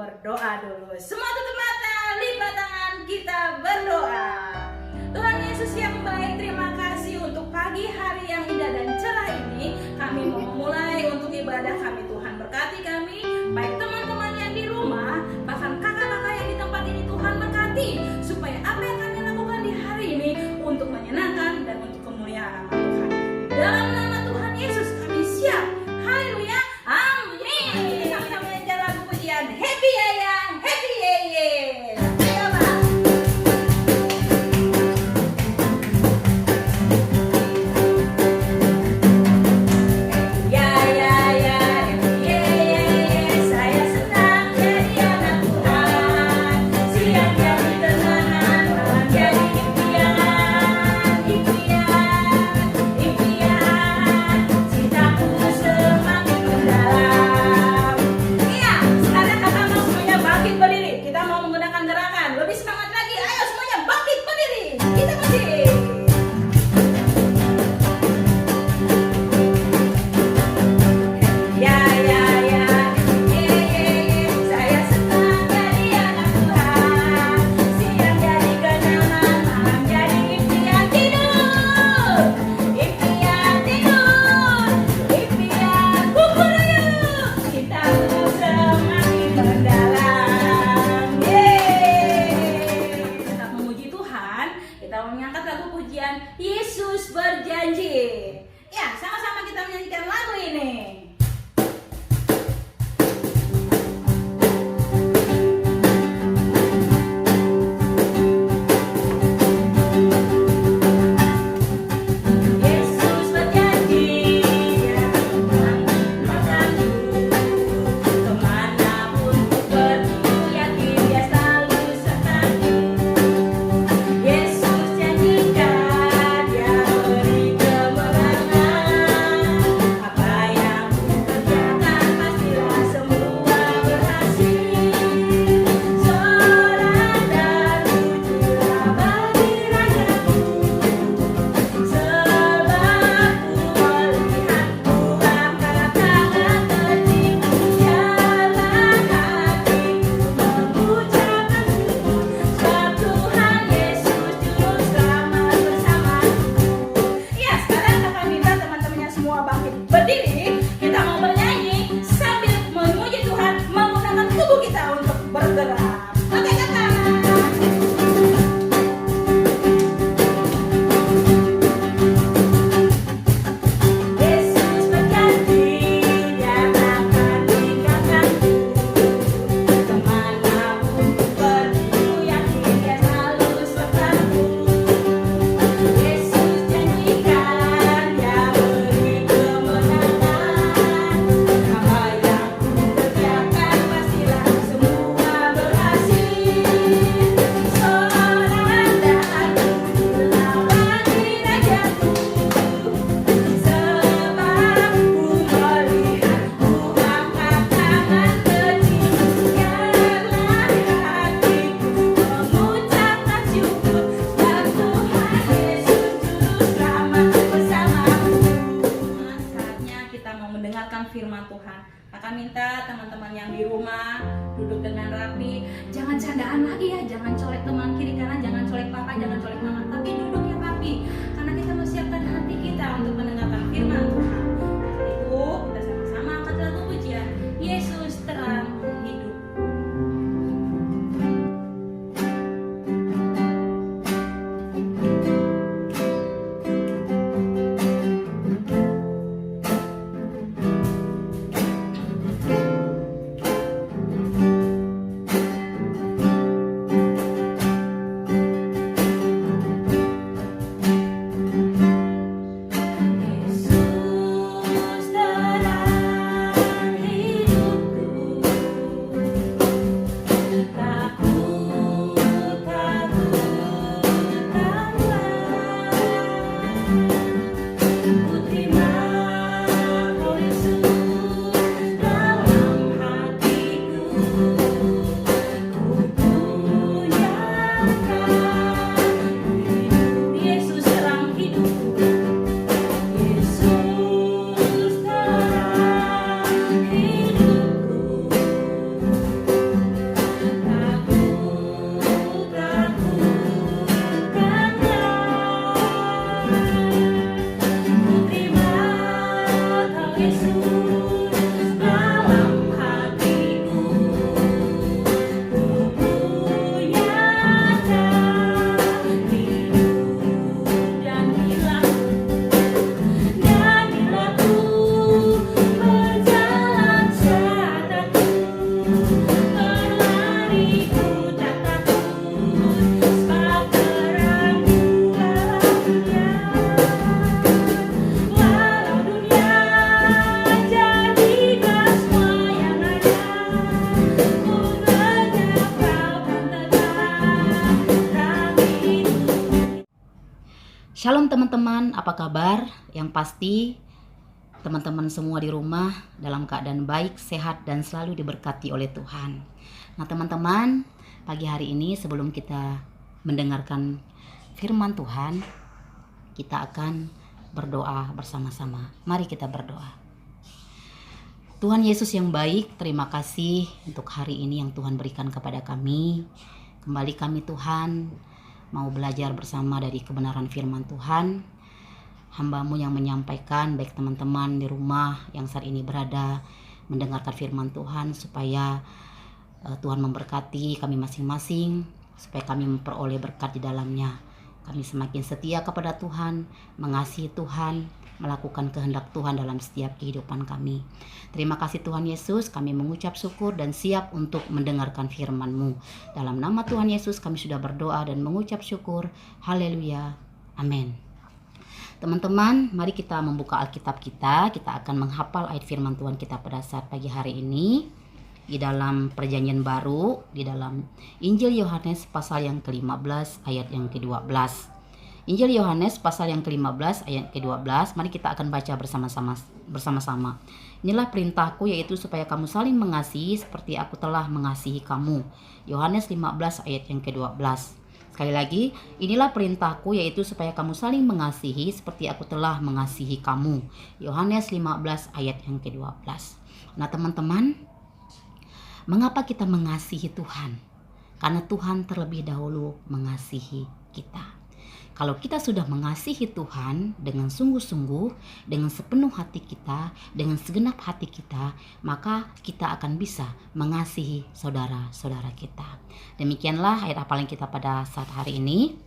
berdoa dulu. Semua tutup mata, lipat tangan, kita berdoa. Tuhan Yesus yang baik, terima kasih untuk pagi hari yang indah dan cerah ini. Kami mau memulai untuk ibadah kami. Tuhan berkati kami, baik teman-teman yang di rumah, bahkan kakak-kakak yang di tempat ini. Tuhan berkati, supaya apa yang kami lakukan di hari ini untuk menyenangkan dan untuk kemuliaan nama Tuhan. Di dalam nama Tuhan Yesus kami siap. Haleluya, amin. Kita sama-sama nyanyi lagu pujian Happy Yayang, Happy Yeye. Ayo Bang. Ya ya ya, happy yeye, saya senang jadi anak Tuhan. Siang jadi tenangan, malam jadi impian, impian, cintaku semakin mendalam. Iya, sekarang kakak mau semuanya bangkit berdiri. Kita mau menggunakan gerakan lebih semangat lagi. Ayo semuanya bangkit berdiri. Kita masih. Ya ya ya, saya senang jadi anak Tuhan. Siang jadi kenangan, malam jadi impian. Tidur, impian tidur, impian kumpul yuk. Kita semakin mendalam. Tetap memuji Tuhan. Kita mengangkat lagu pujian Yesus berjanji. Ya, sama-sama kita menyanyikan lagu ini. Yesus berjanji, Dia akan menyertaku. Kemanapun ku pergi, yakin Dia selalu sertaku. Yesus janjikan, Dia beri kemenangan. Apa yang ku kerjakan, pastilah semua berhasil. Sorak dan pujilah bagi Rajaku. Sebab ku melihat Tuhan angkat tangan kecil. Biarlah hatiku mengucapkan syukur. Sebab Tuhan Yesus Juru Selamat bersamaku. Ya, sekarang kakak minta teman-temannya semua bangkit berdiri. Kita mau bernyanyi sambil memuji Tuhan, menggunakan tubuh kita untuk bergerak. Oke kakak. Yesus berjanji, Dia akan tinggalkanku. Kemanapun ku pergi, ku yakin Dia selalu sertaku. Yesus janjikan, Dia beri kemenangan. Apa yang ku kerjakan, pastilah semua berhasil. Sorak dan pujilah bagi Rajaku. Sebab ku melihat Tuhan angkat tangan kecil. Biarlah hatiku mengucapkan syukur. Sebab Tuhan Yesus Juru Selamat bersamaku. Saatnya kita mau mendengarkan firman Tuhan. Kakak minta teman-teman yang di rumah duduk dengan rapi. Jangan candaan lagi ya, jangan colek teman kiri kanan, jangan colek papa, jangan colek mama, tapi duduk yang rapi. Karena kita mau siapkan hati kita untuk mendengarkan firman Tuhan. Itu kita sama-sama angkat lagu pujian Yesus terang hidup. Shalom teman-teman, apa kabar? Yang pasti teman-teman semua di rumah dalam keadaan baik, sehat, dan selalu diberkati oleh Tuhan. Nah teman-teman, pagi hari ini sebelum kita mendengarkan firman Tuhan, kita akan berdoa bersama-sama. Mari kita berdoa. Tuhan Yesus yang baik, terima kasih untuk hari ini yang Tuhan berikan kepada kami. Kembali kami Tuhan mau belajar bersama dari kebenaran firman Tuhan. Hamba-Mu yang menyampaikan, baik teman-teman di rumah yang saat ini berada mendengarkan firman Tuhan, supaya Tuhan memberkati kami masing-masing, supaya kami memperoleh berkat di dalamnya. Kami semakin setia kepada Tuhan, mengasihi Tuhan, melakukan kehendak Tuhan dalam setiap kehidupan kami. Terima kasih Tuhan Yesus, kami mengucap syukur dan siap untuk mendengarkan firman-Mu. Dalam nama Tuhan Yesus kami sudah berdoa dan mengucap syukur. Haleluya. Amin. Teman-teman, mari kita membuka Alkitab kita. Kita akan menghafal ayat firman Tuhan kita pada saat pagi hari ini. Di dalam perjanjian baru, di dalam Injil Yohanes pasal yang ke-15 ayat yang ke-12. Injil Yohanes pasal yang ke-15 ayat ke-12. Mari kita akan baca bersama-sama. Inilah perintahku, yaitu supaya kamu saling mengasihi seperti aku telah mengasihi kamu. Yohanes 15 ayat yang ke-12. Sekali lagi, inilah perintahku, yaitu supaya kamu saling mengasihi seperti aku telah mengasihi kamu. Yohanes 15 ayat yang ke-12. Nah teman-teman, mengapa kita mengasihi Tuhan? Karena Tuhan terlebih dahulu mengasihi kita. Kalau kita sudah mengasihi Tuhan dengan sungguh-sungguh, dengan sepenuh hati kita, dengan segenap hati kita, maka kita akan bisa mengasihi saudara-saudara kita. Demikianlah ayat hafalan kita pada saat hari ini.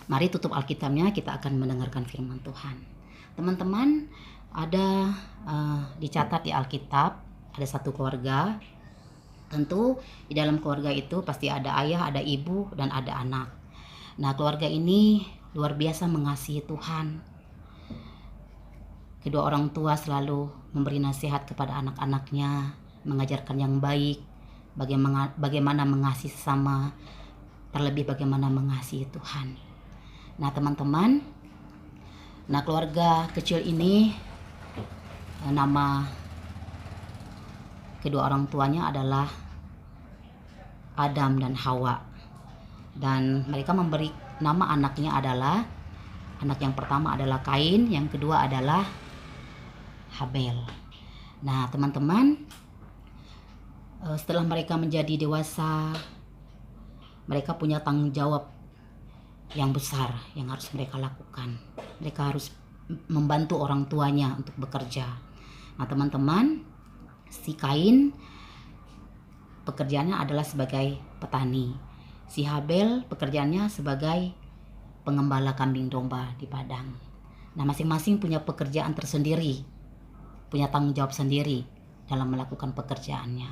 Mari tutup Alkitabnya, kita akan mendengarkan firman Tuhan. Teman-teman, ada dicatat di Alkitab, ada satu keluarga. Tentu di dalam keluarga itu pasti ada ayah, ada ibu, dan ada anak. Nah, keluarga ini luar biasa mengasihi Tuhan. Kedua orang tua selalu memberi nasihat kepada anak-anaknya, mengajarkan yang baik, bagaimana mengasihi sesama, terlebih bagaimana mengasihi Tuhan. Nah, teman-teman, keluarga kecil ini, nama kedua orang tuanya adalah Adam dan Hawa. Dan mereka memberi nama anaknya adalah, anak yang pertama adalah Kain, yang kedua adalah Habel. Nah teman-teman, setelah mereka menjadi dewasa, mereka punya tanggung jawab yang besar yang harus mereka lakukan. Mereka harus membantu orang tuanya untuk bekerja. Nah teman-teman, si Kain pekerjaannya adalah sebagai petani. Si Habel pekerjaannya sebagai pengembala kambing domba di padang. Nah masing-masing punya pekerjaan tersendiri, punya tanggung jawab sendiri dalam melakukan pekerjaannya.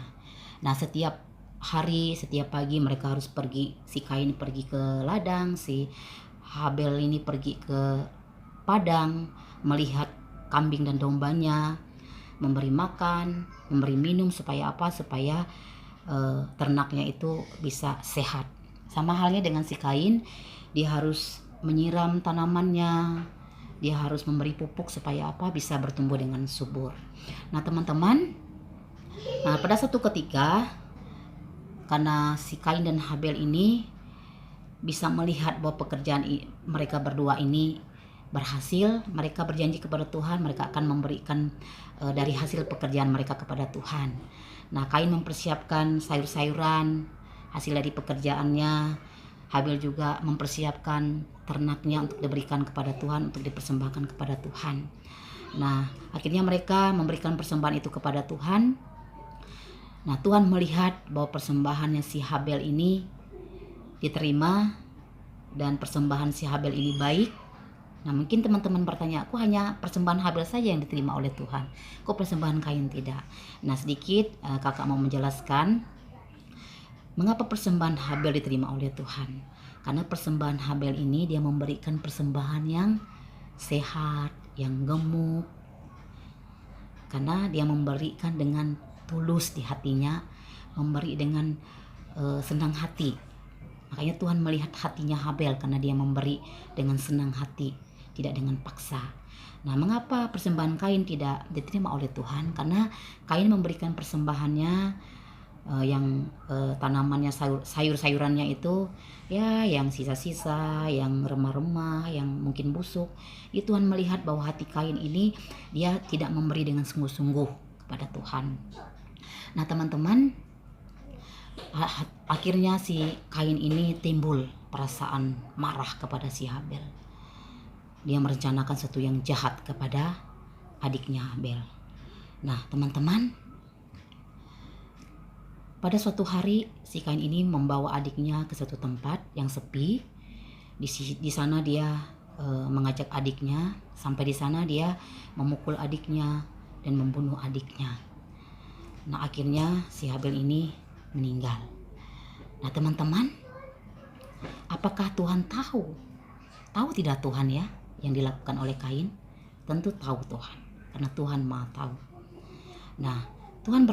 Nah setiap hari, setiap pagi mereka harus pergi. Si Kain pergi ke ladang, si Habel ini pergi ke padang, melihat kambing dan dombanya, memberi makan, memberi minum, supaya apa? Supaya ternaknya itu bisa sehat. Sama halnya dengan si Kain, dia harus menyiram tanamannya, dia harus memberi pupuk supaya apa? Bisa bertumbuh dengan subur. Nah teman-teman, pada suatu ketika, karena si Kain dan Habel ini bisa melihat bahwa pekerjaan mereka berdua ini berhasil, mereka berjanji kepada Tuhan, mereka akan memberikan dari hasil pekerjaan mereka kepada Tuhan. Nah Kain mempersiapkan sayur-sayuran hasil dari pekerjaannya. Habel juga mempersiapkan ternaknya untuk diberikan kepada Tuhan, untuk dipersembahkan kepada Tuhan. Nah akhirnya mereka memberikan persembahan itu kepada Tuhan. Nah Tuhan melihat bahwa persembahannya si Habel ini diterima, dan persembahan si Habel ini baik. Nah mungkin teman-teman bertanya, kok hanya persembahan Habel saja yang diterima oleh Tuhan, kok persembahan Kain tidak? Nah sedikit kakak mau menjelaskan mengapa persembahan Habel diterima oleh Tuhan. Karena persembahan Habel ini dia memberikan persembahan yang sehat, yang gemuk. Karena dia memberikan dengan tulus di hatinya, memberi dengan senang hati. Makanya Tuhan melihat hatinya Habel karena dia memberi dengan senang hati, tidak dengan paksa. Nah, mengapa persembahan Kain tidak diterima oleh Tuhan? Karena Kain memberikan persembahannya yang tanamannya sayur-sayurannya itu ya yang sisa-sisa, yang remah-remah, yang mungkin busuk. Itu Tuhan melihat bahwa hati Kain ini dia tidak memberi dengan sungguh-sungguh kepada Tuhan. Nah, teman-teman, akhirnya si Kain ini timbul perasaan marah kepada si Habel. Dia merencanakan sesuatu yang jahat kepada adiknya Habel. Nah, teman-teman, pada suatu hari si Kain ini membawa adiknya ke suatu tempat yang sepi. Di sana dia mengajak adiknya. Sampai di sana dia memukul adiknya dan membunuh adiknya. Nah, akhirnya si Habel ini meninggal. Nah, teman-teman, apakah Tuhan tahu? Tahu tidak Tuhan ya yang dilakukan oleh Kain? Tentu tahu Tuhan, karena Tuhan Maha tahu. Nah, Tuhan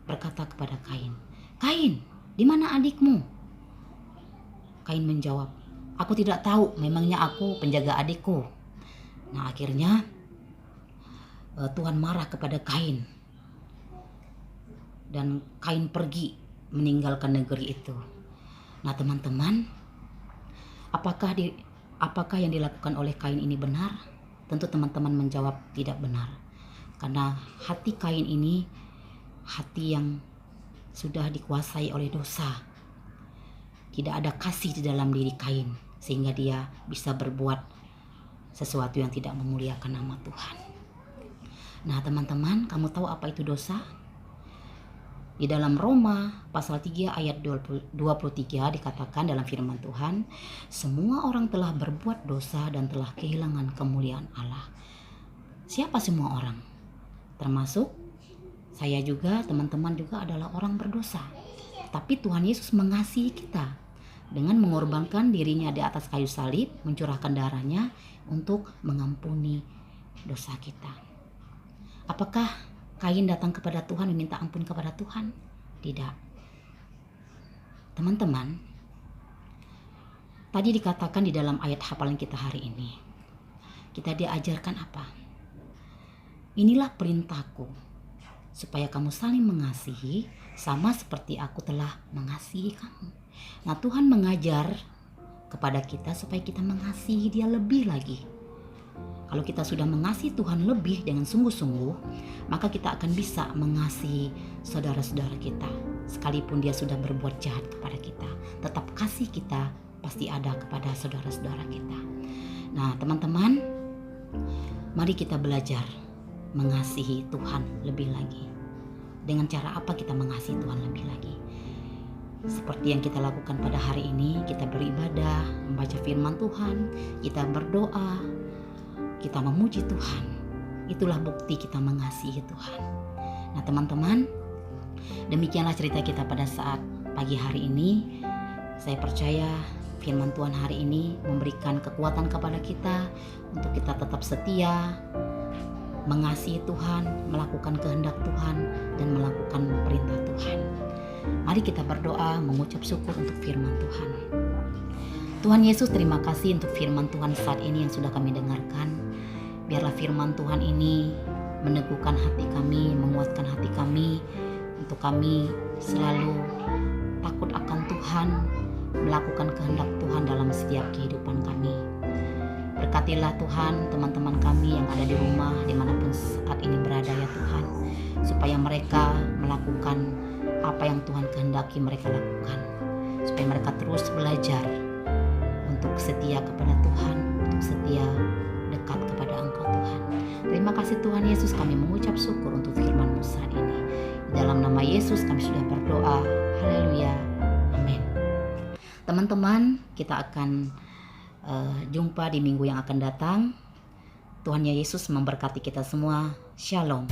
berkata kepada Kain, "Kain, di mana adikmu?" Kain menjawab, "Aku tidak tahu, memangnya aku penjaga adikku." Nah, akhirnya Tuhan marah kepada Kain. Dan Kain pergi meninggalkan negeri itu. Nah, teman-teman, apakah yang dilakukan oleh Kain ini benar? Tentu teman-teman menjawab tidak benar. Karena hati Kain ini hati yang sudah dikuasai oleh dosa. Tidak ada kasih di dalam diri Kain sehingga dia bisa berbuat sesuatu yang tidak memuliakan nama Tuhan. Nah, teman-teman, kamu tahu apa itu dosa? Di dalam Roma pasal 3 ayat 23 dikatakan dalam firman Tuhan, semua orang telah berbuat dosa dan telah kehilangan kemuliaan Allah. Siapa semua orang? Termasuk saya juga, teman-teman juga adalah orang berdosa. Tapi Tuhan Yesus mengasihi kita dengan mengorbankan dirinya di atas kayu salib, mencurahkan darahnya untuk mengampuni dosa kita. Apakah Kain datang kepada Tuhan meminta ampun kepada Tuhan? Tidak. Teman-teman, tadi dikatakan di dalam ayat hafalan kita hari ini, kita diajarkan apa? Inilah perintahku, supaya kamu saling mengasihi sama seperti aku telah mengasihi kamu. Nah, Tuhan mengajar kepada kita supaya kita mengasihi Dia lebih lagi. Kalau kita sudah mengasihi Tuhan lebih dengan sungguh-sungguh, maka kita akan bisa mengasihi saudara-saudara kita. Sekalipun dia sudah berbuat jahat kepada kita, tetap kasih kita pasti ada kepada saudara-saudara kita. Nah, teman-teman, mari kita belajar mengasihi Tuhan lebih lagi. Dengan cara apa kita mengasihi Tuhan lebih lagi? Seperti yang kita lakukan pada hari ini, kita beribadah, membaca firman Tuhan, kita berdoa, kita memuji Tuhan. Itulah bukti kita mengasihi Tuhan. Nah, teman-teman, demikianlah cerita kita pada saat pagi hari ini. Saya percaya firman Tuhan hari ini memberikan kekuatan kepada kita untuk kita tetap setia, mengasihi Tuhan, melakukan kehendak Tuhan, dan melakukan perintah Tuhan. Mari kita berdoa mengucap syukur untuk firman Tuhan. Tuhan Yesus, terima kasih untuk firman Tuhan saat ini yang sudah kami dengarkan. Biarlah firman Tuhan ini meneguhkan hati kami, menguatkan hati kami, untuk kami selalu takut akan Tuhan, melakukan kehendak Tuhan dalam setiap kehidupan kami. Berkatilah Tuhan teman-teman kami yang ada di rumah, dimanapun saat ini berada ya Tuhan, supaya mereka melakukan apa yang Tuhan kehendaki mereka lakukan, supaya mereka terus belajar untuk setia kepada Tuhan, untuk setia dekat kepada Engkau Tuhan. Terima kasih Tuhan Yesus, kami mengucap syukur untuk firman-Mu saat ini. Di dalam nama Yesus kami sudah berdoa. Haleluya. Amin. Teman-teman, kita akan jumpa di minggu yang akan datang. Tuhan Yesus memberkati kita semua. Shalom.